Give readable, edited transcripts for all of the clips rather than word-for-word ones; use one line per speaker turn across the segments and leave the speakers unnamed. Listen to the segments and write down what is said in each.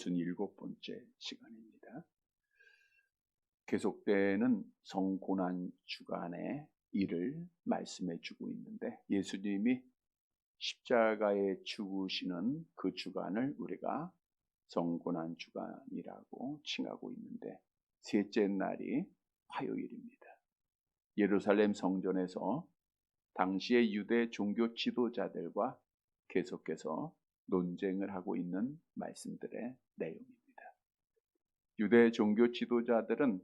67번째 시간입니다. 계속되는 성고난 주간의 일을 말씀해 주고 있는데, 예수님이 십자가에 죽으시는 그 주간을 우리가 성고난 주간이라고 칭하고 있는데, 셋째 날이 화요일입니다. 예루살렘 성전에서 당시의 유대 종교 지도자들과 계속해서 논쟁을 하고 있는 말씀들의 내용입니다. 유대 종교 지도자들은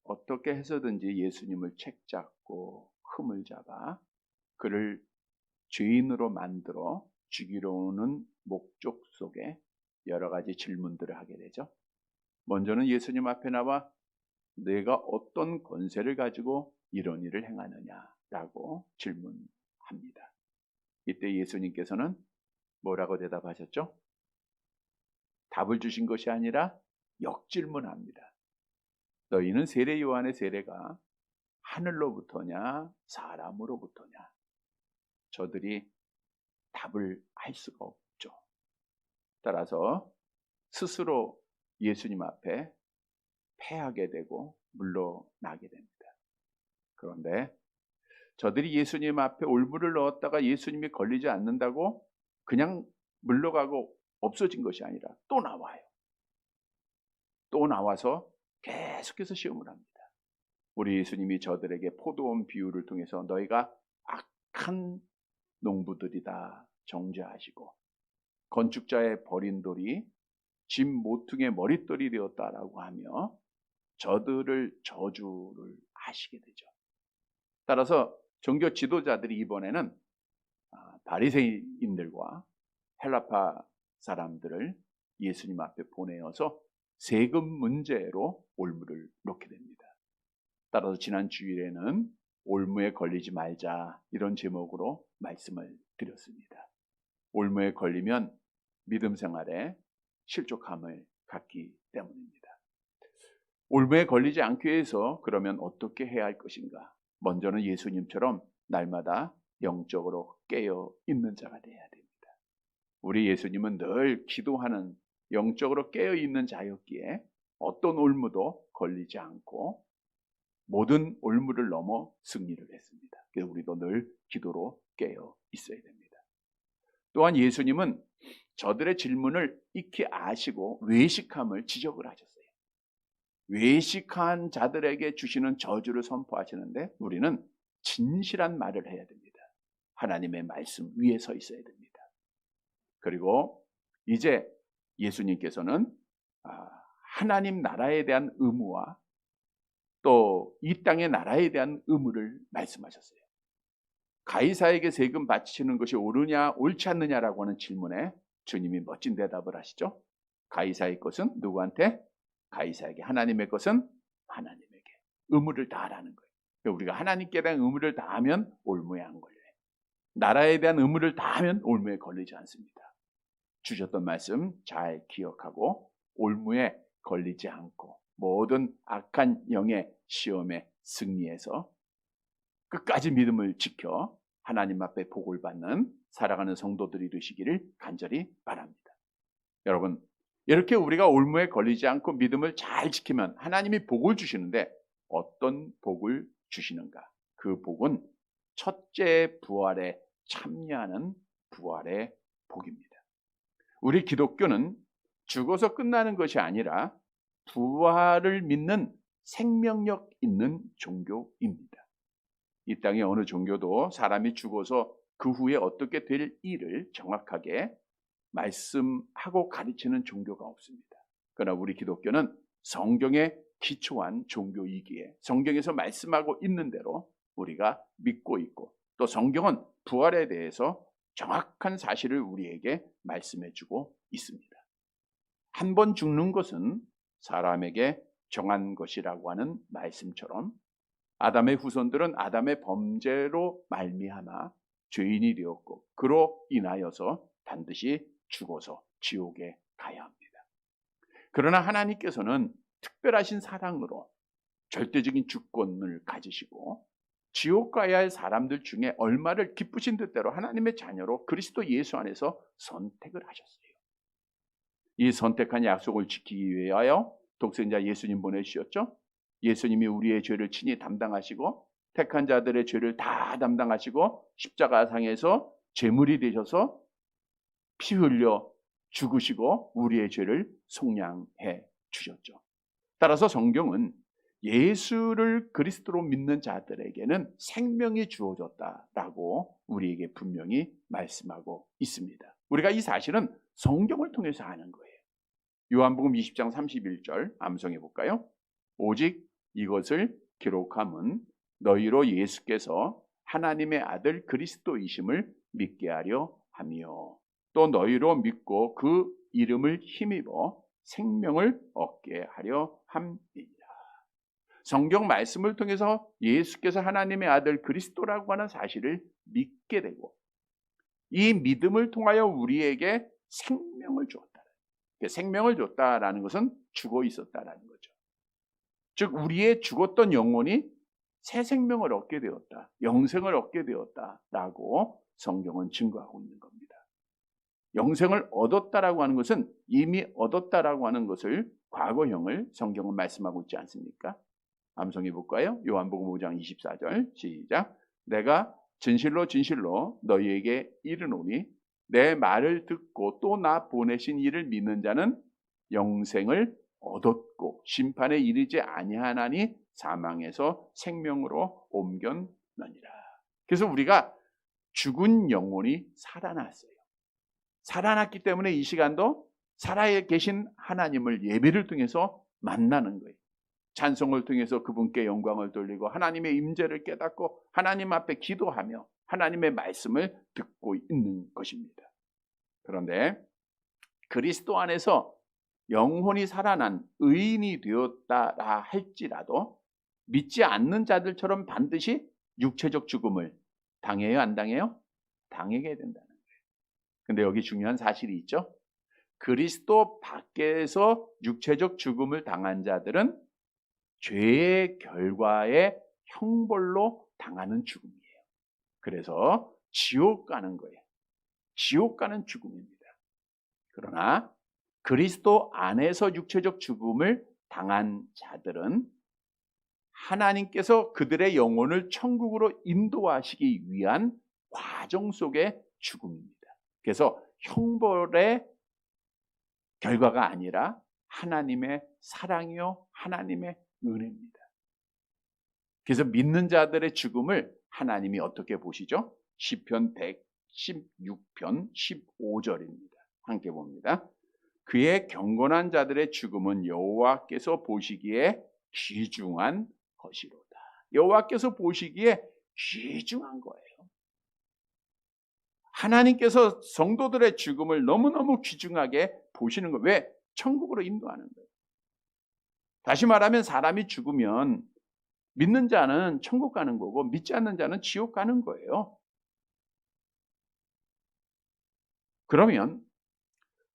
어떻게 해서든지 예수님을 책잡고 흠을 잡아 그를 죄인으로 만들어 죽이려는 목적 속에 여러 가지 질문들을 하게 되죠. 먼저는 예수님 앞에 나와 내가 어떤 권세를 가지고 이런 일을 행하느냐라고 질문합니다. 이때 예수님께서는 뭐라고 대답하셨죠? 답을 주신 것이 아니라 역질문합니다. 너희는 세례 요한의 세례가 하늘로부터냐 사람으로부터냐? 저들이 답을 할 수가 없죠. 따라서 스스로 예수님 앞에 패하게 되고 물러나게 됩니다. 그런데 저들이 예수님 앞에 올무를 넣었다가 예수님이 걸리지 않는다고 그냥 물러가고 없어진 것이 아니라 또 나와요. 또 나와서 계속해서 시험을 합니다. 우리 예수님이 저들에게 포도원 비유를 통해서 너희가 악한 농부들이다 정죄하시고, 건축자의 버린 돌이 집 모퉁이의 머릿돌이 되었다라고 하며 저들을 저주를 하시게 되죠. 따라서 종교 지도자들이 이번에는 바리새인들과 헬라파 사람들을 예수님 앞에 보내어서 세금 문제로 올무를 놓게 됩니다. 따라서 지난 주일에는 올무에 걸리지 말자 이런 제목으로 말씀을 드렸습니다. 올무에 걸리면 믿음 생활에 실족함을 갖기 때문입니다. 올무에 걸리지 않기 위해서 그러면 어떻게 해야 할 것인가? 먼저는 예수님처럼 날마다 영적으로 깨어 있는 자가 되어야 됩니다. 우리 예수님은 늘 기도하는 영적으로 깨어 있는 자였기에 어떤 올무도 걸리지 않고 모든 올무를 넘어 승리를 했습니다. 그래서 우리도 늘 기도로 깨어 있어야 됩니다. 또한 예수님은 저들의 질문을 익히 아시고 외식함을 지적을 하셨어요. 외식한 자들에게 주시는 저주를 선포하시는데 우리는 진실한 말을 해야 됩니다. 하나님의 말씀 위에 서 있어야 됩니다. 그리고 이제 예수님께서는 하나님 나라에 대한 의무와 또 이 땅의 나라에 대한 의무를 말씀하셨어요. 가이사에게 세금 바치는 것이 옳으냐 옳지 않느냐라고 하는 질문에 주님이 멋진 대답을 하시죠. 가이사의 것은 누구한테? 가이사에게. 하나님의 것은 하나님에게. 의무를 다하라는 거예요. 우리가 하나님께 대한 의무를 다하면 올무에 안 걸려요. 나라에 대한 의무를 다하면 올무에 걸리지 않습니다. 주셨던 말씀 잘 기억하고 올무에 걸리지 않고 모든 악한 영의 시험에 승리해서 끝까지 믿음을 지켜 하나님 앞에 복을 받는 살아가는 성도들이 되시기를 간절히 바랍니다. 여러분, 이렇게 우리가 올무에 걸리지 않고 믿음을 잘 지키면 하나님이 복을 주시는데 어떤 복을 주시는가? 그 복은 첫째 부활에 참여하는 부활의 복입니다. 우리 기독교는 죽어서 끝나는 것이 아니라 부활을 믿는 생명력 있는 종교입니다. 이 땅의 어느 종교도 사람이 죽어서 그 후에 어떻게 될 일을 정확하게 말씀하고 가르치는 종교가 없습니다. 그러나 우리 기독교는 성경에 기초한 종교이기에 성경에서 말씀하고 있는 대로 우리가 믿고 있고, 또 성경은 부활에 대해서 정확한 사실을 우리에게 말씀해주고 있습니다. 한 번 죽는 것은 사람에게 정한 것이라고 하는 말씀처럼 아담의 후손들은 아담의 범죄로 말미암아 죄인이 되었고 그로 인하여서 반드시 죽어서 지옥에 가야 합니다. 그러나 하나님께서는 특별하신 사랑으로 절대적인 주권을 가지시고 지옥 가야 할 사람들 중에 얼마를 기쁘신 뜻대로 하나님의 자녀로 그리스도 예수 안에서 선택을 하셨어요. 이 선택한 약속을 지키기 위하여 독생자 예수님 보내주셨죠. 예수님이 우리의 죄를 친히 담당하시고 택한 자들의 죄를 다 담당하시고 십자가상에서 제물이 되셔서 피 흘려 죽으시고 우리의 죄를 속량해 주셨죠. 따라서 성경은 예수를 그리스도로 믿는 자들에게는 생명이 주어졌다라고 우리에게 분명히 말씀하고 있습니다. 우리가 이 사실은 성경을 통해서 아는 거예요. 요한복음 20장 31절 암송해 볼까요? 오직 이것을 기록함은 너희로 예수께서 하나님의 아들 그리스도이심을 믿게 하려 하며 또 너희로 믿고 그 이름을 힘입어 생명을 얻게 하려 함이니라. 성경 말씀을 통해서 예수께서 하나님의 아들 그리스도라고 하는 사실을 믿게 되고 이 믿음을 통하여 우리에게 생명을 주었다. 생명을 줬다라는 것은 죽어 있었다라는 거죠. 즉 우리의 죽었던 영혼이 새 생명을 얻게 되었다. 영생을 얻게 되었다라고 성경은 증거하고 있는 겁니다. 영생을 얻었다라고 하는 것은 이미 얻었다라고 하는 것을 과거형을 성경은 말씀하고 있지 않습니까? 암송해 볼까요? 요한복음 5장 24절 시작. 내가 진실로 진실로 너희에게 이르노니 내 말을 듣고 또 나 보내신 이를 믿는 자는 영생을 얻었고 심판에 이르지 아니하나니 사망에서 생명으로 옮겼느니라. 그래서 우리가 죽은 영혼이 살아났어요. 살아났기 때문에 이 시간도 살아 계신 하나님을 예배를 통해서 만나는 거예요. 찬송을 통해서 그분께 영광을 돌리고 하나님의 임재를 깨닫고 하나님 앞에 기도하며 하나님의 말씀을 듣고 있는 것입니다. 그런데 그리스도 안에서 영혼이 살아난 의인이 되었다라 할지라도 믿지 않는 자들처럼 반드시 육체적 죽음을 당해요, 안 당해요? 당하게 된다는 거예요. 근데 여기 중요한 사실이 있죠. 그리스도 밖에서 육체적 죽음을 당한 자들은 죄의 결과에 형벌로 당하는 죽음이에요. 그래서 지옥 가는 거예요. 지옥 가는 죽음입니다. 그러나 그리스도 안에서 육체적 죽음을 당한 자들은 하나님께서 그들의 영혼을 천국으로 인도하시기 위한 과정 속의 죽음입니다. 그래서 형벌의 결과가 아니라 하나님의 사랑이요 하나님의 은혜입니다. 그래서 믿는 자들의 죽음을 하나님이 어떻게 보시죠? 시편 116편 15절입니다. 함께 봅니다. 그의 경건한 자들의 죽음은 여호와께서 보시기에 귀중한 것이로다. 여호와께서 보시기에 귀중한 거예요. 하나님께서 성도들의 죽음을 너무너무 귀중하게 보시는 거예요. 왜? 천국으로 인도하는 거예요. 다시 말하면 사람이 죽으면 믿는 자는 천국 가는 거고 믿지 않는 자는 지옥 가는 거예요. 그러면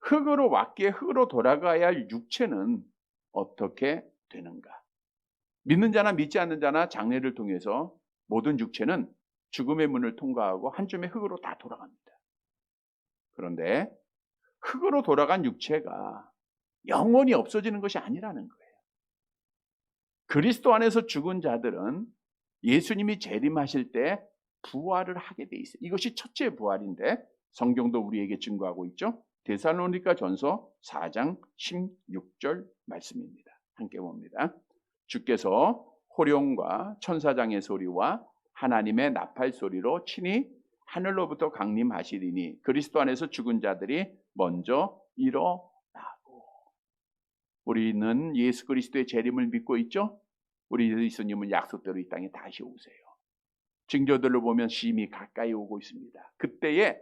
흙으로 왔기에 흙으로 돌아가야 할 육체는 어떻게 되는가? 믿는 자나 믿지 않는 자나 장례를 통해서 모든 육체는 죽음의 문을 통과하고 한 줌의 흙으로 다 돌아갑니다. 그런데 흙으로 돌아간 육체가 영원히 없어지는 것이 아니라는 거예요. 그리스도 안에서 죽은 자들은 예수님이 재림하실 때 부활을 하게 돼 있어요. 이것이 첫째 부활인데 성경도 우리에게 증거하고 있죠. 데살로니가 전서 4장 16절 말씀입니다. 함께 봅니다. 주께서 호령과 천사장의 소리와 하나님의 나팔 소리로 친히 하늘로부터 강림하시리니 그리스도 안에서 죽은 자들이 먼저 일어나고. 우리는 예수 그리스도의 재림을 믿고 있죠. 우리 예수님은 약속대로 이 땅에 다시 오세요. 징조들로 보면 심히 가까이 오고 있습니다. 그때에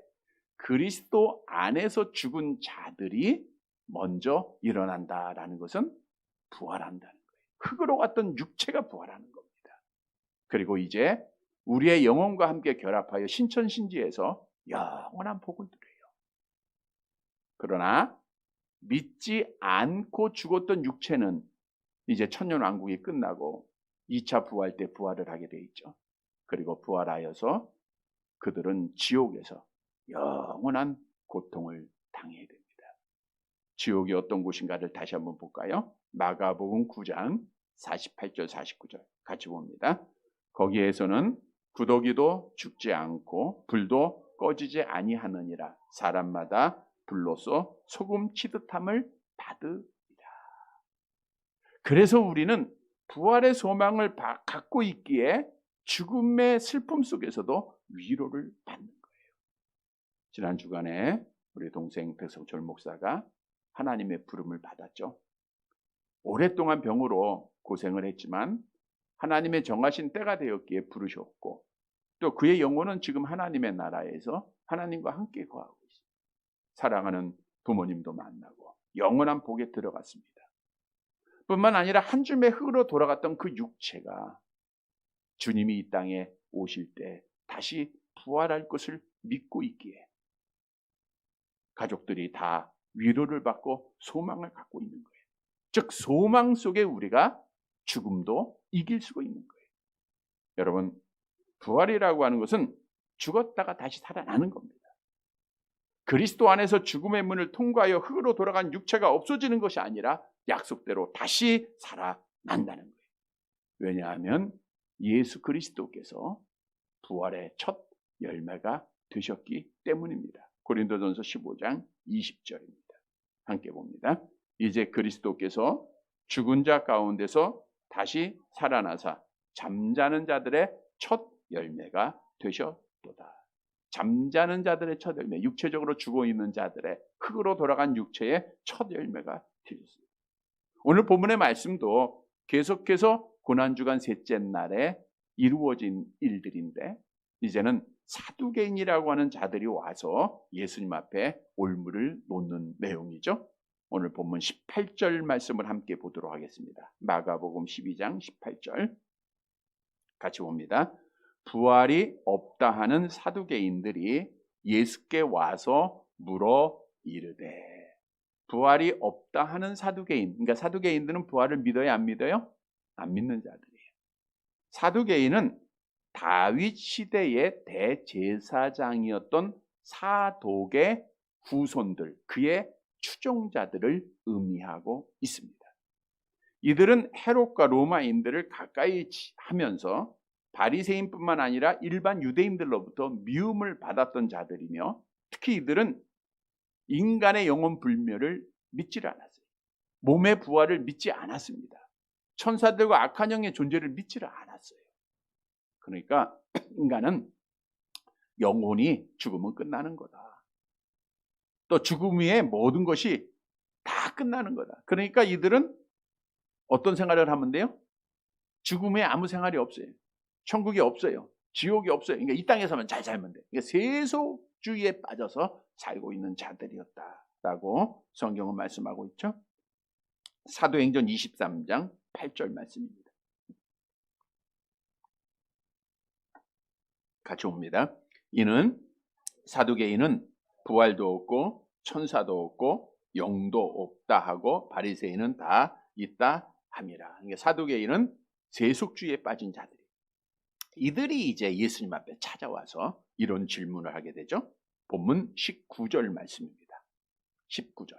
그리스도 안에서 죽은 자들이 먼저 일어난다라는 것은 부활한다는 거예요. 흙으로 갔던 육체가 부활하는 겁니다. 그리고 이제 우리의 영혼과 함께 결합하여 신천신지에서 영원한 복을 누려요. 그러나 믿지 않고 죽었던 육체는 이제 천년왕국이 끝나고 2차 부활 때 부활을 하게 돼 있죠. 그리고 부활하여서 그들은 지옥에서 영원한 고통을 당해야 됩니다. 지옥이 어떤 곳인가를 다시 한번 볼까요? 마가복음 9장 48절 49절 같이 봅니다. 거기에서는 구더기도 죽지 않고 불도 꺼지지 아니하느니라. 사람마다 불로써 소금 치듯함을 받으리라. 그래서 우리는 부활의 소망을 갖고 있기에 죽음의 슬픔 속에서도 위로를 받는 거예요. 지난 주간에 우리 동생 백성철 목사가 하나님의 부름을 받았죠. 오랫동안 병으로 고생을 했지만 하나님의 정하신 때가 되었기에 부르셨고, 또 그의 영혼은 지금 하나님의 나라에서 하나님과 함께 거하고 있습니다. 사랑하는 부모님도 만나고 영원한 복에 들어갔습니다. 뿐만 아니라 한 줌의 흙으로 돌아갔던 그 육체가 주님이 이 땅에 오실 때 다시 부활할 것을 믿고 있기에 가족들이 다 위로를 받고 소망을 갖고 있는 거예요. 즉 소망 속에 우리가 죽음도 이길 수가 있는 거예요. 여러분, 부활이라고 하는 것은 죽었다가 다시 살아나는 겁니다. 그리스도 안에서 죽음의 문을 통과하여 흙으로 돌아간 육체가 없어지는 것이 아니라 약속대로 다시 살아난다는 거예요. 왜냐하면 예수 그리스도께서 부활의 첫 열매가 되셨기 때문입니다. 고린도전서 15장 20절입니다. 함께 봅니다. 이제 그리스도께서 죽은 자 가운데서 다시 살아나사 잠자는 자들의 첫 열매가 되셨도다. 잠자는 자들의 첫 열매, 육체적으로 죽어 있는 자들의 흙으로 돌아간 육체의 첫 열매가 되셨습니다. 오늘 본문의 말씀도 계속해서 고난주간 셋째 날에 이루어진 일들인데, 이제는 사두개인이라고 하는 자들이 와서 예수님 앞에 올무를 놓는 내용이죠. 오늘 본문 18절 말씀을 함께 보도록 하겠습니다. 마가복음 12장 18절 같이 봅니다. 부활이 없다 하는 사두개인들이 예수께 와서 물어 이르되. 부활이 없다 하는 사두개인, 그러니까 사두개인들은 부활을 믿어요, 안 믿어요? 안 믿는 자들이에요. 사두개인은 다윗 시대의 대제사장이었던 사독의 후손들, 그의 추종자들을 의미하고 있습니다. 이들은 헤롯과 로마인들을 가까이 하면서 바리새인뿐만 아니라 일반 유대인들로부터 미움을 받았던 자들이며, 특히 이들은 인간의 영혼 불멸을 믿지를 않았어요. 몸의 부활을 믿지 않았습니다. 천사들과 악한 영의 존재를 믿지를 않았어요. 그러니까 인간은 영혼이 죽으면 끝나는 거다. 또 죽음 후에 모든 것이 다 끝나는 거다. 그러니까 이들은 어떤 생활을 하면 돼요? 죽음 후에 아무 생활이 없어요. 천국이 없어요. 지옥이 없어요. 그러니까 이 땅에서만 잘 살면 돼요. 그러니까 세속주의에 빠져서 살고 있는 자들이었다라고 성경은 말씀하고 있죠. 사도행전 23장 8절 말씀입니다. 같이 옵니다. 이는 사두개인은 부활도 없고 천사도 없고 영도 없다 하고 바리새인은 다 있다 함이라. 그러니까 사두개인은 세속주의에 빠진 자들이, 이들이 이제 예수님 앞에 찾아와서 이런 질문을 하게 되죠. 본문 19절 말씀입니다. 19절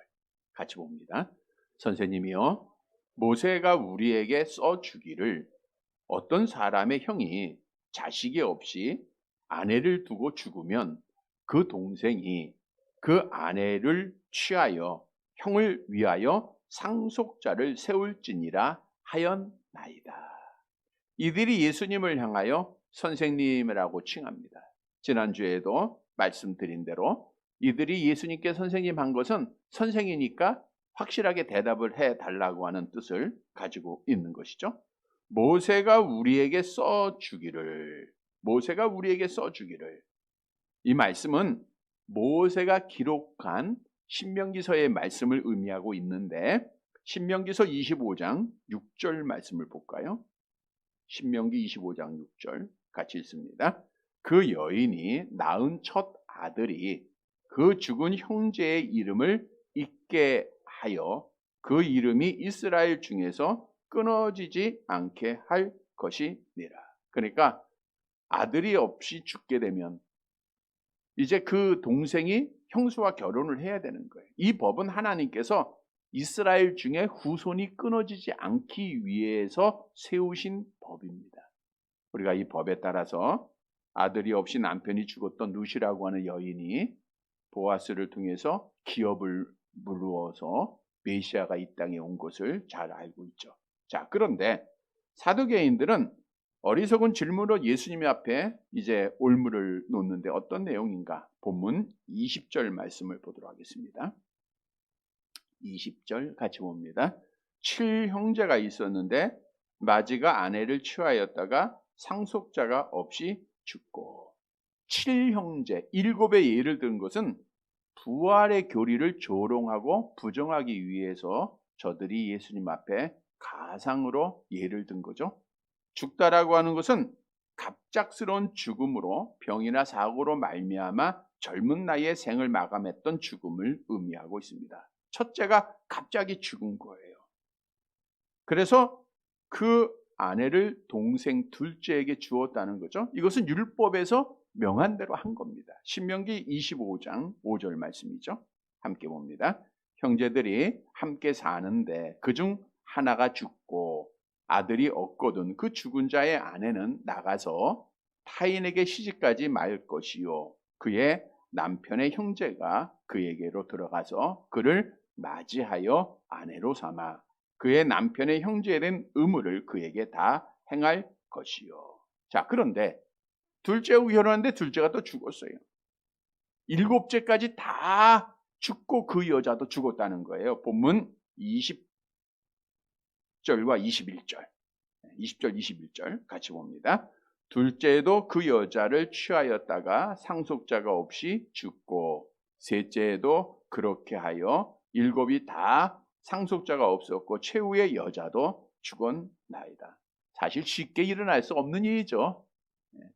같이 봅니다. 선생님이요, 모세가 우리에게 써주기를 어떤 사람의 형이 자식이 없이 아내를 두고 죽으면 그 동생이 그 아내를 취하여 형을 위하여 상속자를 세울지니라 하였나이다. 이들이 예수님을 향하여 선생님이라고 칭합니다. 지난주에도 말씀드린 대로 이들이 예수님께 선생님 한 것은 선생이니까 확실하게 대답을 해달라고 하는 뜻을 가지고 있는 것이죠. 모세가 우리에게 써주기를, 모세가 우리에게 써주기를, 이 말씀은 모세가 기록한 신명기서의 말씀을 의미하고 있는데, 신명기서 25장 6절 말씀을 볼까요? 신명기 25장 6절 같이 읽습니다. 그 여인이 낳은 첫 아들이 그 죽은 형제의 이름을 잊게 하여 그 이름이 이스라엘 중에서 끊어지지 않게 할 것이니라. 그러니까 아들이 없이 죽게 되면 이제 그 동생이 형수와 결혼을 해야 되는 거예요. 이 법은 하나님께서 이스라엘 중에 후손이 끊어지지 않기 위해서 세우신 법입니다. 우리가 이 법에 따라서 아들이 없이 남편이 죽었던 루시라고 하는 여인이 보아스를 통해서 기업을 물루어서 메시아가 이 땅에 온 것을 잘 알고 있죠. 자, 그런데 사두개인들은 어리석은 질문으로 예수님 앞에 이제 올무를 놓는데 어떤 내용인가? 본문 20절 말씀을 보도록 하겠습니다. 20절 같이 봅니다. 7형제가 있었는데 마지가 아내를 취하였다가 상속자가 없이 죽고. 7형제, 7의 예를 든 것은 부활의 교리를 조롱하고 부정하기 위해서 저들이 예수님 앞에 가상으로 예를 든 거죠. 죽다라고 하는 것은 갑작스러운 죽음으로 병이나 사고로 말미암아 젊은 나이에 생을 마감했던 죽음을 의미하고 있습니다. 첫째가 갑자기 죽은 거예요. 그래서 그 아내를 동생 둘째에게 주었다는 거죠. 이것은 율법에서 명한 대로 한 겁니다. 신명기 25장 5절 말씀이죠. 함께 봅니다. 형제들이 함께 사는데 그중 하나가 죽고 아들이 없거든 그 죽은 자의 아내는 나가서 타인에게 시집가지 말 것이요 그의 남편의 형제가 그에게로 들어가서 그를 맞이하여 아내로 삼아 그의 남편의 형제된 의무를 그에게 다 행할 것이요. 자, 그런데 둘째하고 결혼하는데 둘째가 또 죽었어요. 7째까지 다 죽고 그 여자도 죽었다는 거예요. 본문 20절과 21절. 20절, 21절 같이 봅니다. 둘째도 그 여자를 취하였다가 상속자가 없이 죽고 셋째도 그렇게 하여 7이 다 상속자가 없었고 최후의 여자도 죽었나이다. 사실 쉽게 일어날 수 없는 일이죠.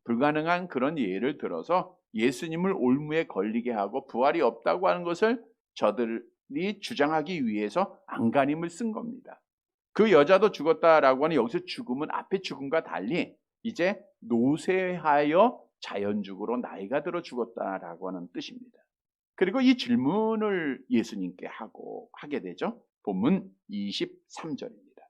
불가능한 그런 예를 들어서 예수님을 올무에 걸리게 하고 부활이 없다고 하는 것을 저들이 주장하기 위해서 안간힘을 쓴 겁니다. 그 여자도 죽었다라고 하는 여기서 죽음은 앞에 죽음과 달리 이제 노쇠하여 자연적으로 나이가 들어 죽었다라고 하는 뜻입니다. 그리고 이 질문을 예수님께 하게 되죠. 본문 23절입니다.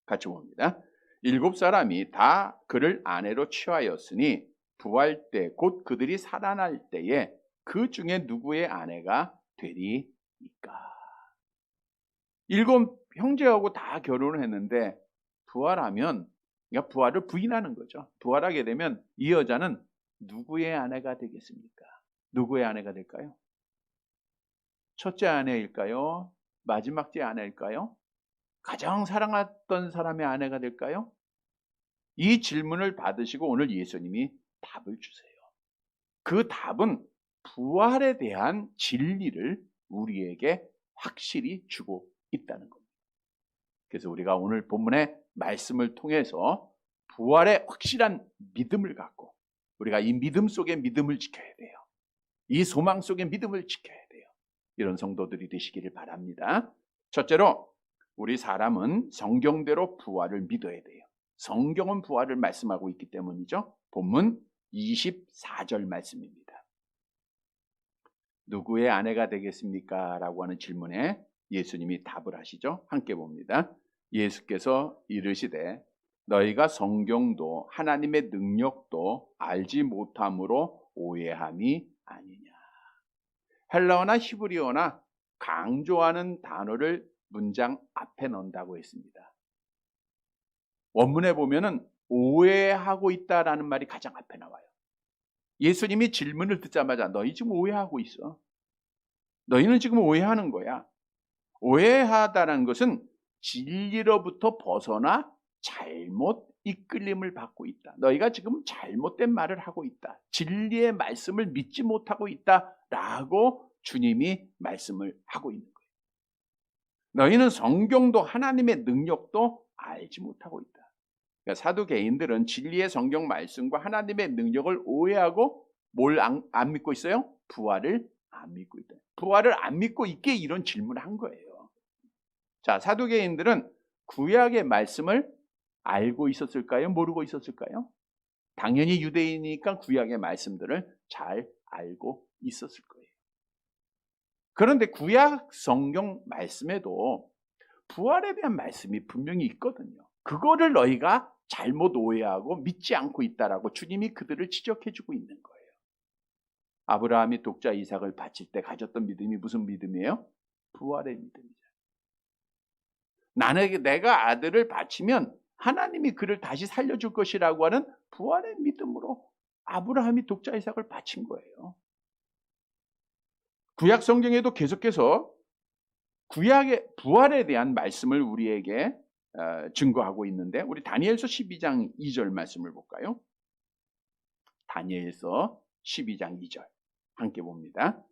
같이 봅니다. 7사람이 다 그를 아내로 취하였으니 부활 때 곧 그들이 살아날 때에 그 중에 누구의 아내가 되리이까. 7 형제하고 다 결혼을 했는데 부활하면 그러니까 부활을 부인하는 거죠. 부활하게 되면 이 여자는 누구의 아내가 되겠습니까? 누구의 아내가 될까요? 첫째 아내일까요? 마지막째 아내일까요? 가장 사랑했던 사람의 아내가 될까요? 이 질문을 받으시고 오늘 예수님이 답을 주세요. 그 답은 부활에 대한 진리를 우리에게 확실히 주고 있다는 겁니다. 그래서 우리가 오늘 본문의 말씀을 통해서 부활의 확실한 믿음을 갖고 우리가 이 믿음 속에 믿음을 지켜야 돼요. 이 소망 속에 믿음을 지켜야 돼요. 이런 성도들이 되시기를 바랍니다. 첫째로 우리 사람은 성경대로 부활을 믿어야 돼요. 성경은 부활을 말씀하고 있기 때문이죠. 본문 24절 말씀입니다. 누구의 아내가 되겠습니까? 라고 하는 질문에 예수님이 답을 하시죠. 함께 봅니다. 예수께서 이르시되 너희가 성경도 하나님의 능력도 알지 못함으로 오해함이 아니냐. 헬라어나 히브리어나 강조하는 단어를 문장 앞에 넣는다고 했습니다. 원문에 보면은 오해하고 있다라는 말이 가장 앞에 나와요. 예수님이 질문을 듣자마자 너희 지금 오해하고 있어. 너희는 지금 오해하는 거야. 오해하다는 것은 진리로부터 벗어나 잘못 이끌림을 받고 있다. 너희가 지금 잘못된 말을 하고 있다. 진리의 말씀을 믿지 못하고 있다라고 주님이 말씀을 하고 있는 거예요. 너희는 성경도 하나님의 능력도 알지 못하고 있다. 그러니까 사두개인들은 진리의 성경 말씀과 하나님의 능력을 오해하고 뭘 안 믿고 있어요? 부활을 안 믿고 있다. 부활을 안 믿고 있게 이런 질문을 한 거예요. 자, 사두개인들은 구약의 말씀을 알고 있었을까요? 모르고 있었을까요? 당연히 유대인이니까 구약의 말씀들을 잘 알고 있었을 거예요. 그런데 구약 성경 말씀에도 부활에 대한 말씀이 분명히 있거든요. 그거를 너희가 잘못 오해하고 믿지 않고 있다라고 주님이 그들을 지적해주고 있는 거예요. 아브라함이 독자 이삭을 바칠 때 가졌던 믿음이 무슨 믿음이에요? 부활의 믿음이죠. 내가 아들을 바치면 하나님이 그를 다시 살려줄 것이라고 하는 부활의 믿음으로 아브라함이 독자 이삭을 바친 거예요. 구약 성경에도 계속해서 구약의 부활에 대한 말씀을 우리에게 증거하고 있는데, 우리 다니엘서 12장 2절 말씀을 볼까요? 다니엘서 12장 2절 함께 봅니다.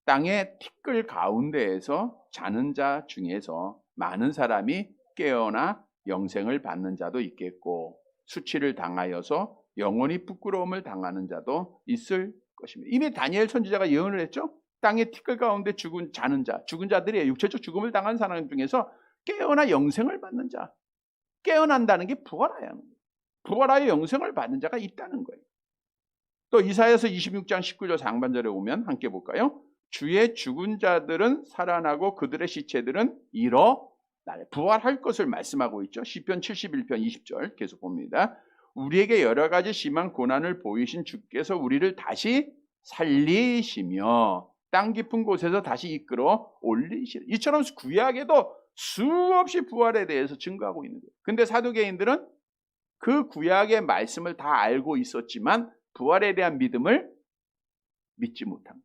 땅의 티끌 가운데에서 자는 자 중에서 많은 사람이 깨어나 영생을 받는 자도 있겠고, 수치를 당하여서 영원히 부끄러움을 당하는 자도 있을 것입니다. 이미 다니엘 선지자가 예언을 했죠. 땅의 티끌 가운데 자는 자, 죽은 자들이 육체적 죽음을 당한 사람 중에서 깨어나 영생을 받는 자, 깨어난다는 게 부활하여 영생을 받는 자가 있다는 거예요. 또 이사야서 26장 19절 상반절에 오면 함께 볼까요? 주의 죽은 자들은 살아나고 그들의 시체들은 부활할 것을 말씀하고 있죠. 시편 71편 20절 계속 봅니다. 우리에게 여러 가지 심한 고난을 보이신 주께서 우리를 다시 살리시며 땅 깊은 곳에서 다시 이끌어 올리시라. 이처럼 구약에도 수없이 부활에 대해서 증거하고 있는 거예요. 근데 사두개인들은 그 구약의 말씀을 다 알고 있었지만 부활에 대한 믿음을 믿지 못한 거예요.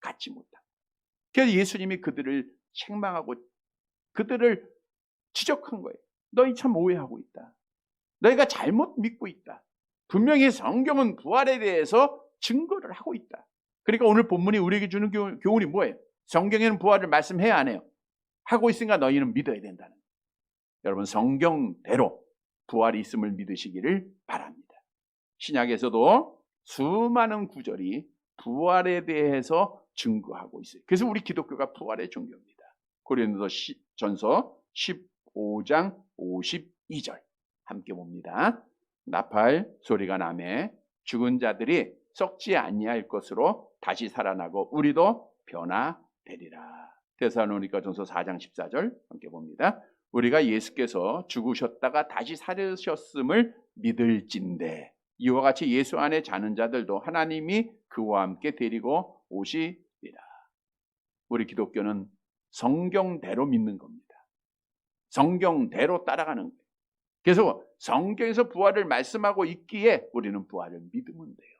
갖지 못한 거예요. 그래서 예수님이 그들을 책망하고 그들을 지적한 거예요. 너희 참 오해하고 있다. 너희가 잘못 믿고 있다. 분명히 성경은 부활에 대해서 증거를 하고 있다. 그러니까 오늘 본문이 우리에게 주는 교훈이 뭐예요? 성경에는 부활을 말씀해야 안 해요. 하고 있으니까 너희는 믿어야 된다는 거예요. 여러분, 성경대로 부활이 있음을 믿으시기를 바랍니다. 신약에서도 수많은 구절이 부활에 대해서 증거하고 있어요. 그래서 우리 기독교가 부활의 종교입니다. 고린도전서 15장 52절 함께 봅니다. 나팔 소리가 나매 죽은 자들이 썩지 아니할 것으로 다시 살아나고 우리도 변화되리라. 데살로니가전서 4장 14절 함께 봅니다. 우리가 예수께서 죽으셨다가 다시 살으셨음을 믿을진대 이와 같이 예수 안에 자는 자들도 하나님이 그와 함께 데리고 오시리라. 우리 기독교는 성경대로 믿는 겁니다. 성경대로 따라가는 거예요. 그래서 성경에서 부활을 말씀하고 있기에 우리는 부활을 믿으면 돼요.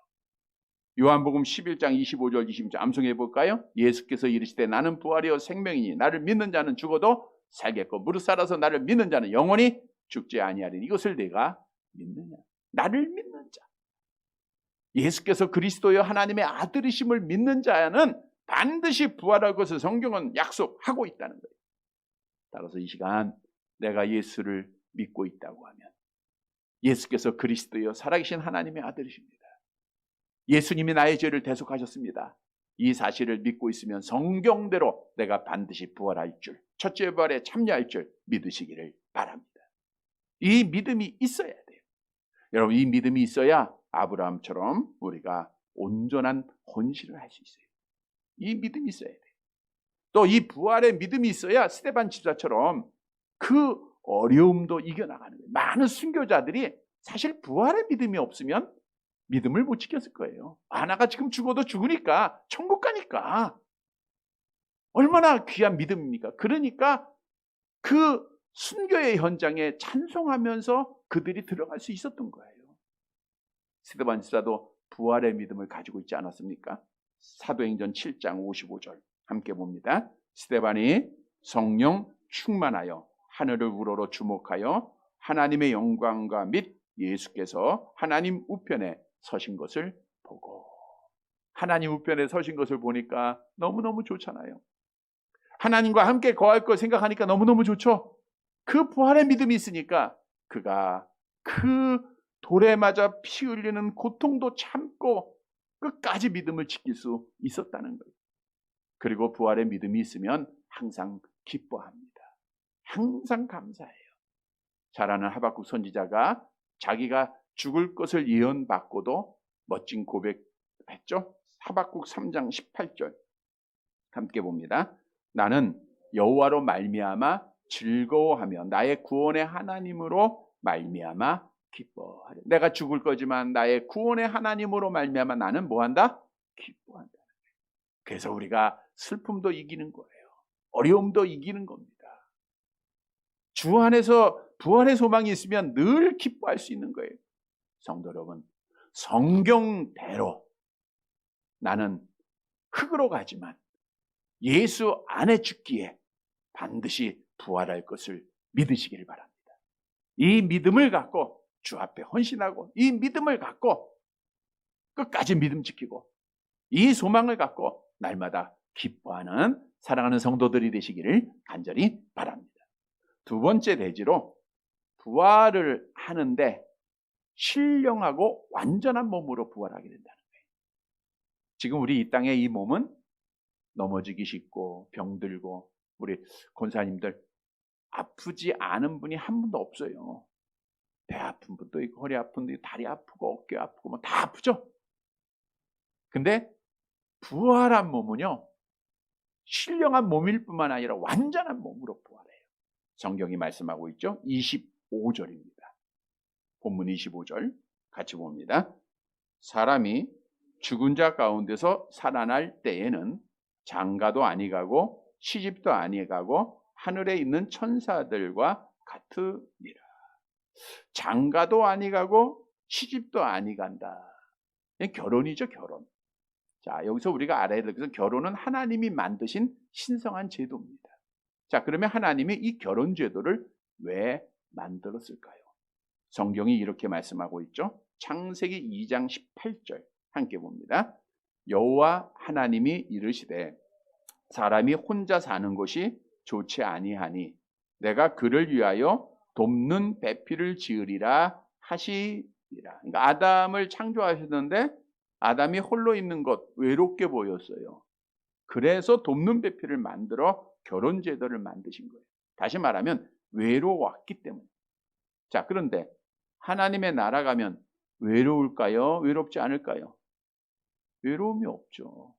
요한복음 11장 25절 26절 암송해 볼까요? 예수께서 이르시되 나는 부활이요 생명이니 나를 믿는 자는 죽어도 살겠고 무릇 살아서 나를 믿는 자는 영원히 죽지 아니하리니 이것을 내가 믿느냐? 나를 믿는 자. 예수께서 그리스도여 하나님의 아들이심을 믿는 자는 반드시 부활할 것을 성경은 약속하고 있다는 거예요. 따라서 이 시간 내가 예수를 믿고 있다고 하면 예수께서 그리스도여 살아계신 하나님의 아들이십니다. 예수님이 나의 죄를 대속하셨습니다. 이 사실을 믿고 있으면 성경대로 내가 반드시 부활할 줄, 첫째 부활에 참여할 줄 믿으시기를 바랍니다. 이 믿음이 있어야 돼요. 여러분, 이 믿음이 있어야 아브라함처럼 우리가 온전한 헌신을 할 수 있어요. 이 믿음이 있어야 돼요. 또 이 부활의 믿음이 있어야 스데반 집사처럼 그 어려움도 이겨나가는 거예요. 많은 순교자들이 사실 부활의 믿음이 없으면 믿음을 못 지켰을 거예요. 나가 지금 죽어도 죽으니까 천국 가니까 얼마나 귀한 믿음입니까? 그러니까 그 순교의 현장에 찬송하면서 그들이 들어갈 수 있었던 거예요. 스데반 집사도 부활의 믿음을 가지고 있지 않았습니까? 사도행전 7장 55절 함께 봅니다. 스데반이 성령 충만하여 하늘을 우러러 주목하여 하나님의 영광과 및 예수께서 하나님 우편에 서신 것을 보고, 하나님 우편에 서신 것을 보니까 너무너무 좋잖아요. 하나님과 함께 거할 걸 생각하니까 너무너무 좋죠. 그 부활의 믿음이 있으니까 그가 그 돌에 맞아 피 흘리는 고통도 참고 끝까지 믿음을 지킬 수 있었다는 거예요. 그리고 부활의 믿음이 있으면 항상 기뻐합니다. 항상 감사해요. 잘 아는 하박국 선지자가 자기가 죽을 것을 예언받고도 멋진 고백했죠. 하박국 3장 18절 함께 봅니다. 나는 여호와로 말미암아 즐거워하며 나의 구원의 하나님으로 말미암아 기뻐하리. 내가 죽을 거지만 나의 구원의 하나님으로 말미암아 나는 뭐한다? 기뻐한다. 그래서 우리가 슬픔도 이기는 거예요. 어려움도 이기는 겁니다. 주 안에서 부활의 소망이 있으면 늘 기뻐할 수 있는 거예요. 성도 여러분, 성경대로 나는 흙으로 가지만 예수 안에 죽기에 반드시 부활할 것을 믿으시기를 바랍니다. 이 믿음을 갖고 주 앞에 헌신하고, 이 믿음을 갖고 끝까지 믿음 지키고, 이 소망을 갖고 날마다 기뻐하는 사랑하는 성도들이 되시기를 간절히 바랍니다. 두 번째 대지로 부활을 하는데 신령하고 완전한 몸으로 부활하게 된다는 거예요. 지금 우리 이 땅의 이 몸은 넘어지기 쉽고 병들고, 우리 권사님들 아프지 않은 분이 한 분도 없어요. 배 아픈 분도 있고 허리 아픈 분도 있고 다리 아프고 어깨 아프고 뭐 다 아프죠. 근데 부활한 몸은요, 신령한 몸일 뿐만 아니라 완전한 몸으로 부활해요. 성경이 말씀하고 있죠. 25절입니다. 본문 25절 같이 봅니다. 사람이 죽은 자 가운데서 살아날 때에는 장가도 아니가고 시집도 아니가고 하늘에 있는 천사들과 같으니라. 장가도 아니가고 시집도 아니간다. 결혼이죠, 결혼. 자, 여기서 우리가 알아야 될 것은 결혼은 하나님이 만드신 신성한 제도입니다. 자, 그러면 하나님이 이 결혼 제도를 왜 만들었을까요? 성경이 이렇게 말씀하고 있죠. 창세기 2장 18절 함께 봅니다. 여호와 하나님이 이르시되 사람이 혼자 사는 것이 좋지 아니하니 내가 그를 위하여 돕는 배필을 지으리라 하시니라. 그러니까 아담을 창조하셨는데 아담이 홀로 있는 것 외롭게 보였어요. 그래서 돕는 배필을 만들어 결혼 제도를 만드신 거예요. 다시 말하면 외로웠기 때문에. 자, 그런데 하나님의 나라 가면 외로울까요? 외롭지 않을까요? 외로움이 없죠.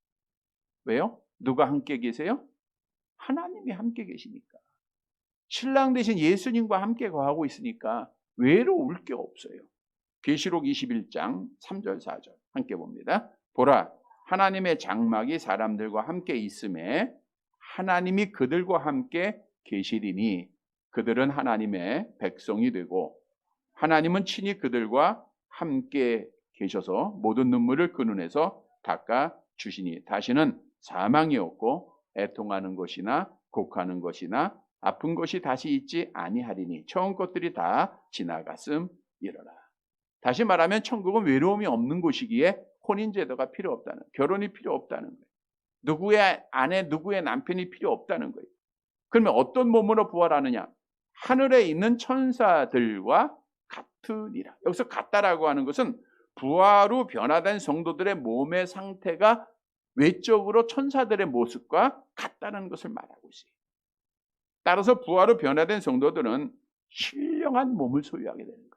왜요? 누가 함께 계세요? 하나님이 함께 계시니까. 신랑 되신 예수님과 함께 거하고 있으니까 외로울 게 없어요. 계시록 21장 3절 4절 함께 봅니다. 보라, 하나님의 장막이 사람들과 함께 있음에 하나님이 그들과 함께 계시리니 그들은 하나님의 백성이 되고 하나님은 친히 그들과 함께 계셔서 모든 눈물을 그 눈에서 닦아 주시니 다시는 사망이 없고 애통하는 것이나 곡하는 것이나 아픈 것이 다시 있지 아니하리니 처음 것들이 다 지나갔음이로라. 다시 말하면 천국은 외로움이 없는 곳이기에 혼인제도가 필요 없다는, 결혼이 필요 없다는 거예요. 누구의 아내, 누구의 남편이 필요 없다는 거예요. 그러면 어떤 몸으로 부활하느냐? 하늘에 있는 천사들과 같으니라. 여기서 같다라고 하는 것은 부활 후 변화된 성도들의 몸의 상태가 외적으로 천사들의 모습과 같다는 것을 말하고 있어요. 따라서 부활 후 변화된 성도들은 신령한 몸을 소유하게 되는 거예요.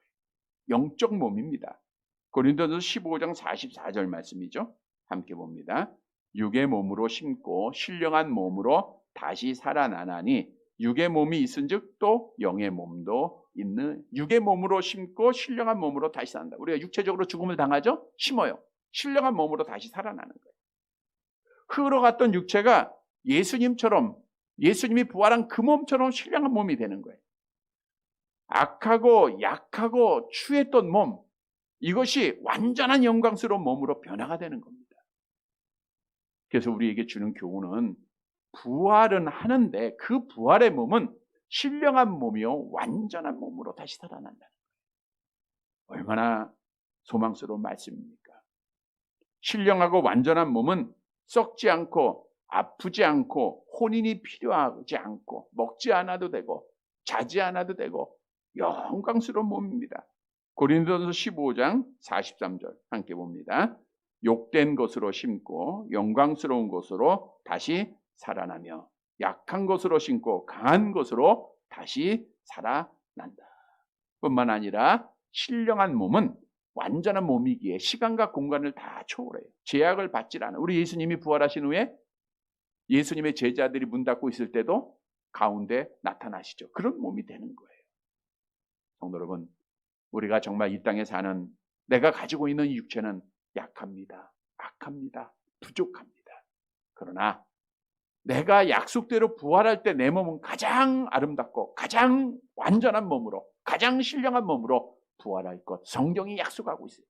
영적 몸입니다. 고린도전서 15장 44절 말씀이죠. 함께 봅니다. 육의 몸으로 심고 신령한 몸으로 다시 살아나나니 육의 몸이 있은즉 또 영의 몸도 있는. 육의 몸으로 심고 신령한 몸으로 다시 산다. 우리가 육체적으로 죽음을 당하죠? 심어요. 신령한 몸으로 다시 살아나는 거예요. 흙으로 갔던 육체가 예수님처럼, 예수님이 부활한 그 몸처럼 신령한 몸이 되는 거예요. 악하고 약하고 추했던 몸, 이것이 완전한 영광스러운 몸으로 변화가 되는 겁니다. 그래서 우리에게 주는 교훈은 부활은 하는데 그 부활의 몸은 신령한 몸이요 완전한 몸으로 다시 살아난다는 거예요. 얼마나 소망스러운 말씀입니까? 신령하고 완전한 몸은 썩지 않고 아프지 않고 혼인이 필요하지 않고 먹지 않아도 되고 자지 않아도 되고 영광스러운 몸입니다. 고린도전서 15장 43절 함께 봅니다. 욕된 것으로 심고 영광스러운 것으로 다시 살아나며 약한 것으로 심고 강한 것으로 다시 살아난다. 뿐만 아니라 신령한 몸은 완전한 몸이기에 시간과 공간을 다 초월해요. 제약을 받질 않아요. 우리 예수님이 부활하신 후에 예수님의 제자들이 문 닫고 있을 때도 가운데 나타나시죠. 그런 몸이 되는 거예요. 성도 여러분, 우리가 정말 이 땅에 사는 내가 가지고 있는 이 육체는 약합니다. 악합니다. 부족합니다. 그러나 내가 약속대로 부활할 때 내 몸은 가장 아름답고 가장 완전한 몸으로, 가장 신령한 몸으로 부활할 것 성경이 약속하고 있어요.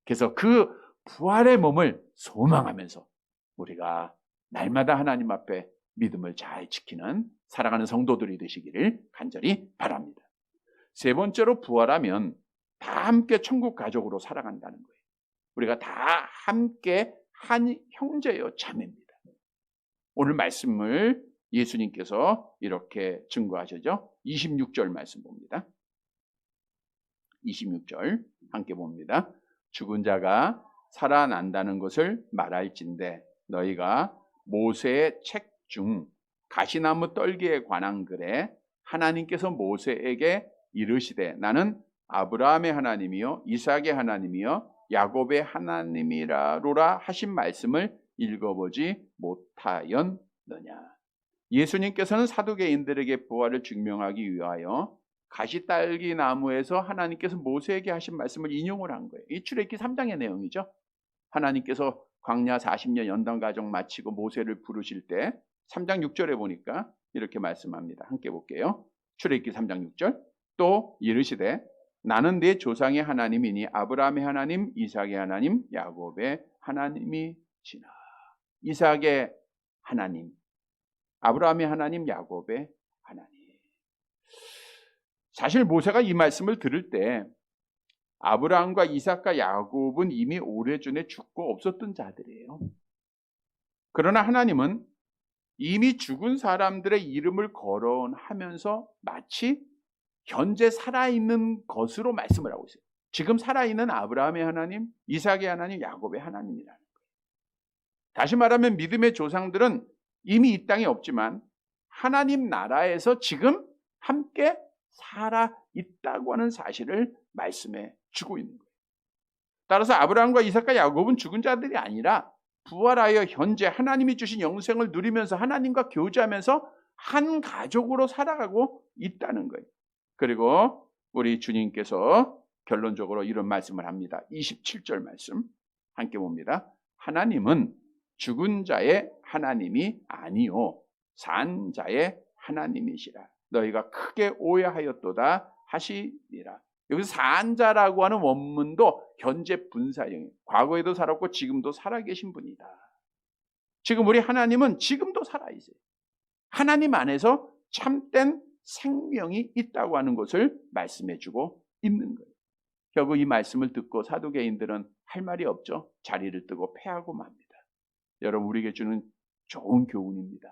그래서 그 부활의 몸을 소망하면서 우리가 날마다 하나님 앞에 믿음을 잘 지키는 사랑하는 성도들이 되시기를 간절히 바랍니다. 세 번째로, 부활하면 다 함께 천국 가족으로 살아간다는 거예요. 우리가 다 함께 한 형제요 자매입니다. 오늘 말씀을 예수님께서 이렇게 증거하시죠. 26절 말씀 봅니다. 26절 함께 봅니다. 죽은 자가 살아난다는 것을 말할진대 너희가 모세의 책 중 가시나무 떨기에 관한 글에 하나님께서 모세에게 이르시되 나는 아브라함의 하나님이요 이삭의 하나님이요 야곱의 하나님이라로라 하신 말씀을 읽어보지 못하였느냐. 예수님께서는 사두개인들에게 부활을 증명하기 위하여 가시딸기 나무에서 하나님께서 모세에게 하신 말씀을 인용을 한 거예요. 이 출애굽기 3장의 내용이죠. 하나님께서 광야 40년 연단 가정 마치고 모세를 부르실 때 3장 6절에 보니까 이렇게 말씀합니다. 함께 볼게요. 출애굽기 3장 6절. 또 이르시되 나는 네 조상의 하나님이니 아브라함의 하나님, 이삭의 하나님, 야곱의 하나님이시나. 이삭의 하나님, 아브라함의 하나님, 야곱의 하나님. 사실 모세가 이 말씀을 들을 때 아브라함과 이삭과 야곱은 이미 오래전에 죽고 없었던 자들이에요. 그러나 하나님은 이미 죽은 사람들의 이름을 거론하면서 마치 현재 살아있는 것으로 말씀을 하고 있어요. 지금 살아있는 아브라함의 하나님, 이삭의 하나님, 야곱의 하나님이라는 거예요. 다시 말하면 믿음의 조상들은 이미 이 땅에 없지만 하나님 나라에서 지금 함께 살아있다고 하는 사실을 말씀해 주고 있는 거예요. 따라서 아브라함과 이삭과 야곱은 죽은 자들이 아니라 부활하여 현재 하나님이 주신 영생을 누리면서 하나님과 교제하면서 한 가족으로 살아가고 있다는 거예요. 그리고 우리 주님께서 결론적으로 이런 말씀을 합니다. 27절 말씀 함께 봅니다. 하나님은 죽은 자의 하나님이 아니요 산 자의 하나님이시라. 너희가 크게 오해하였도다 하시니라. 여기서 산자라고 하는 원문도 현재 분사형이에요. 과거에도 살았고 지금도 살아계신 분이다. 지금 우리 하나님은 지금도 살아있어요. 하나님 안에서 참된 생명이 있다고 하는 것을 말씀해주고 있는 거예요. 결국 이 말씀을 듣고 사두개인들은 할 말이 없죠. 자리를 뜨고 패하고 맙니다. 여러분, 우리에게 주는 좋은 교훈입니다.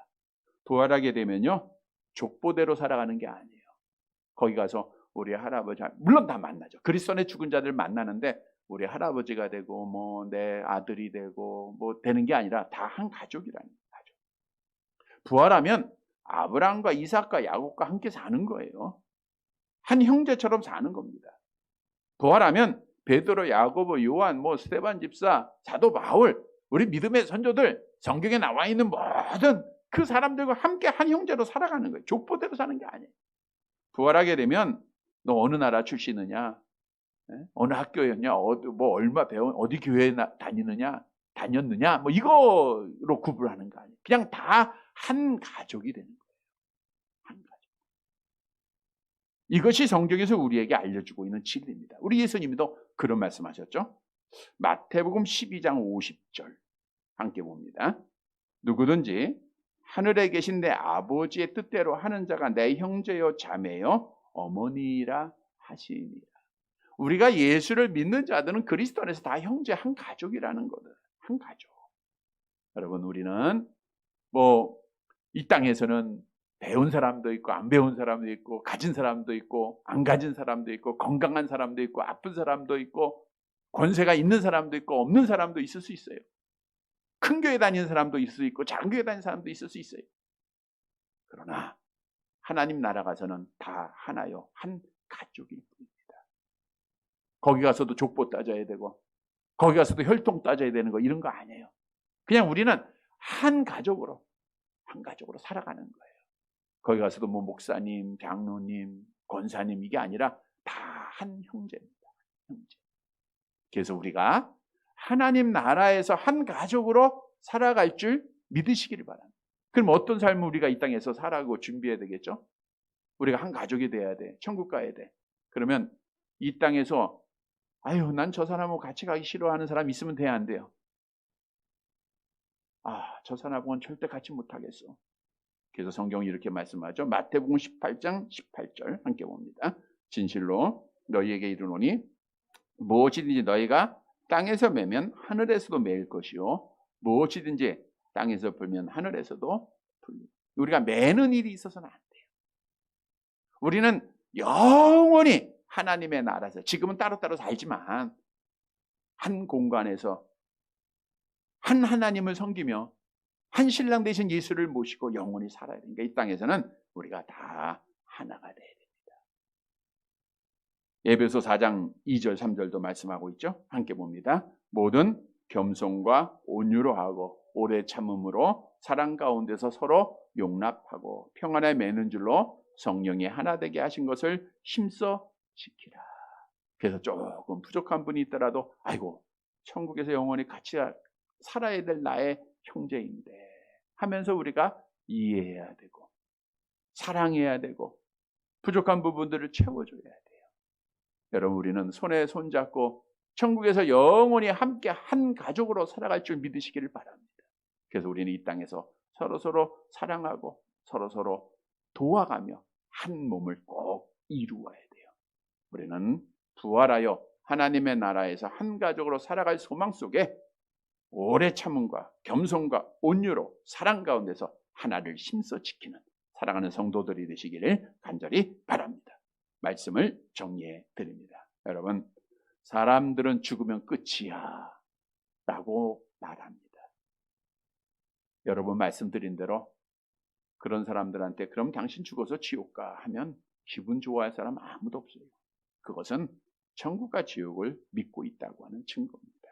부활하게 되면요 족보대로 살아가는 게 아니에요. 거기 가서 우리 할아버지, 물론 다 만나죠. 그리스도 안에 죽은 자들 만나는데 우리 할아버지가 되고 뭐 내 아들이 되고 뭐 되는 게 아니라 다 한 가족이라는 가족. 부활하면 아브라함과 이삭과 야곱과 함께 사는 거예요. 한 형제처럼 사는 겁니다. 부활하면 베드로, 야고보, 요한, 뭐 스데반 집사, 사도 바울, 우리 믿음의 선조들, 성경에 나와 있는 모든 그 사람들과 함께 한 형제로 살아가는 거예요. 족보대로 사는 게 아니에요. 부활하게 되면 너 어느 나라 출신이냐, 어느 학교였냐, 뭐 얼마 배운, 어디 교회에 다녔느냐, 뭐 이거로 구분하는 거 아니에요. 그냥 다 한 가족이 되는 거예요. 한 가족. 이것이 성경에서 우리에게 알려주고 있는 진리입니다. 우리 예수님도 그런 말씀하셨죠. 마태복음 12장 50절 함께 봅니다. 누구든지 하늘에 계신 내 아버지의 뜻대로 하는 자가 내 형제요 자매요 어머니라 하시니라. 우리가 예수를 믿는 자들은 그리스도 안에서 다 형제 한 가족이라는 거들. 한 가족. 여러분, 우리는 뭐 이 땅에서는 배운 사람도 있고 안 배운 사람도 있고 가진 사람도 있고 안 가진 사람도 있고 건강한 사람도 있고 아픈 사람도 있고 권세가 있는 사람도 있고 없는 사람도 있을 수 있어요. 큰 교회 다니는 사람도 있을 수 있고 작은 교회 다니는 사람도 있을 수 있어요. 그러나 하나님 나라 가서는 다 하나요. 한 가족일 뿐입니다. 거기 가서도 족보 따져야 되고 거기 가서도 혈통 따져야 되는 거 이런 거 아니에요. 그냥 우리는 한 가족으로 한 가족으로 살아가는 거예요. 거기 가서도 뭐 목사님, 장로님, 권사님 이게 아니라 다 한 형제입니다. 형제. 그래서 우리가 하나님 나라에서 한 가족으로 살아갈 줄 믿으시기를 바랍니다. 그럼 어떤 삶을 우리가 이 땅에서 살아가고 준비해야 되겠죠? 우리가 한 가족이 돼야 돼. 천국 가야 돼. 그러면 이 땅에서 아유, 난 저 사람하고 같이 가기 싫어하는 사람 있으면 돼야 안 돼요? 아, 저 사람하고는 절대 같이 못하겠어. 그래서 성경이 이렇게 말씀하죠. 마태복음 18장 18절 함께 봅니다. 진실로 너희에게 이르노니 무엇이든지 너희가 땅에서 매면 하늘에서도 매일 것이요 무엇이든지 땅에서 불면 하늘에서도 불리고. 우리가 매는 일이 있어서는 안 돼요. 우리는 영원히 하나님의 나라에서, 지금은 따로따로 살지만 한 공간에서 한 하나님을 섬기며 한 신랑 되신 예수를 모시고 영원히 살아야 되니까 이 땅에서는 우리가 다 하나가 돼야 됩니다. 에베소 4장 2절 3절도 말씀하고 있죠. 함께 봅니다. 모든 겸손과 온유로 하고 오래 참음으로 사랑 가운데서 서로 용납하고 평안에 매는 줄로 성령이 하나 되게 하신 것을 힘써 지키라. 그래서 조금 부족한 분이 있더라도 아이고 천국에서 영원히 같이 살아야 될 나의 형제인데 하면서 우리가 이해해야 되고 사랑해야 되고 부족한 부분들을 채워줘야 돼요. 여러분, 우리는 손에 손잡고 천국에서 영원히 함께 한 가족으로 살아갈 줄 믿으시기를 바랍니다. 그래서 우리는 이 땅에서 서로서로 사랑하고 서로서로 도와가며 한 몸을 꼭 이루어야 돼요. 우리는 부활하여 하나님의 나라에서 한 가족으로 살아갈 소망 속에 오래 참음과 겸손과 온유로 사랑 가운데서 하나를 힘써 지키는 사랑하는 성도들이 되시기를 간절히 바랍니다. 말씀을 정리해 드립니다. 여러분, 사람들은 죽으면 끝이야 라고 말합니다. 여러분 말씀드린 대로 그런 사람들한테 그럼 당신 죽어서 지옥 가 하면 기분 좋아할 사람 아무도 없어요. 그것은 천국과 지옥을 믿고 있다고 하는 증거입니다.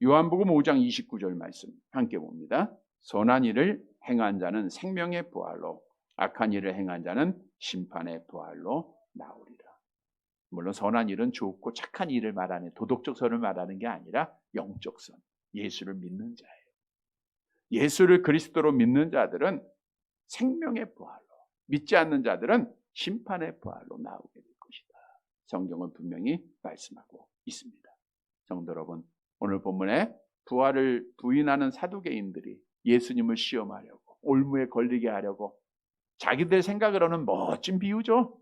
요한복음 5장 29절 말씀 함께 봅니다. 선한 일을 행한 자는 생명의 부활로 악한 일을 행한 자는 심판의 부활로 나오리라. 물론 선한 일은 좋고 착한 일을 말하는 도덕적 선을 말하는 게 아니라 영적 선, 예수를 믿는 자예요. 예수를 그리스도로 믿는 자들은 생명의 부활로, 믿지 않는 자들은 심판의 부활로 나오게 될 것이다. 성경은 분명히 말씀하고 있습니다. 성도 여러분, 오늘 본문에 부활을 부인하는 사두개인들이 예수님을 시험하려고 올무에 걸리게 하려고 자기들 생각으로는 멋진 비유죠.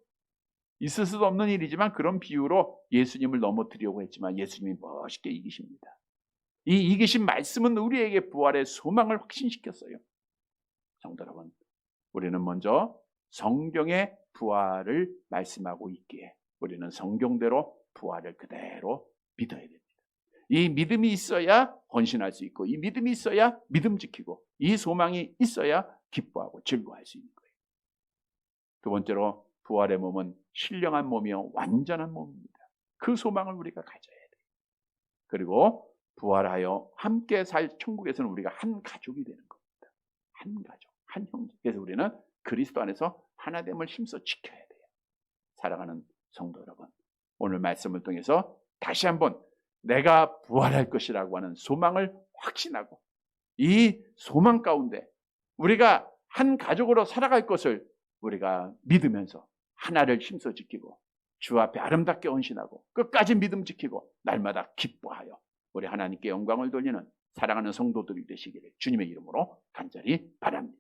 있을 수도 없는 일이지만 그런 비유로 예수님을 넘어뜨리려고 했지만 예수님이 멋있게 이기십니다. 이 이기신 말씀은 우리에게 부활의 소망을 확신시켰어요. 성도 여러분, 우리는 먼저 성경의 부활을 말씀하고 있기에 우리는 성경대로 부활을 그대로 믿어야 됩니다. 이 믿음이 있어야 헌신할 수 있고 이 믿음이 있어야 믿음 지키고 이 소망이 있어야 기뻐하고 즐거워할 수 있는 거예요. 두 번째로 부활의 몸은 신령한 몸이요 완전한 몸입니다. 그 소망을 우리가 가져야 돼요. 그리고 부활하여 함께 살 천국에서는 우리가 한 가족이 되는 겁니다. 한 가족, 한 형제. 그래서 우리는 그리스도 안에서 하나됨을 힘써 지켜야 돼요. 사랑하는 성도 여러분, 오늘 말씀을 통해서 다시 한번 내가 부활할 것이라고 하는 소망을 확신하고 이 소망 가운데 우리가 한 가족으로 살아갈 것을 우리가 믿으면서 하나를 힘써 지키고 주 앞에 아름답게 헌신하고 끝까지 믿음 지키고 날마다 기뻐하여 우리 하나님께 영광을 돌리는 사랑하는 성도들이 되시기를 주님의 이름으로 간절히 바랍니다.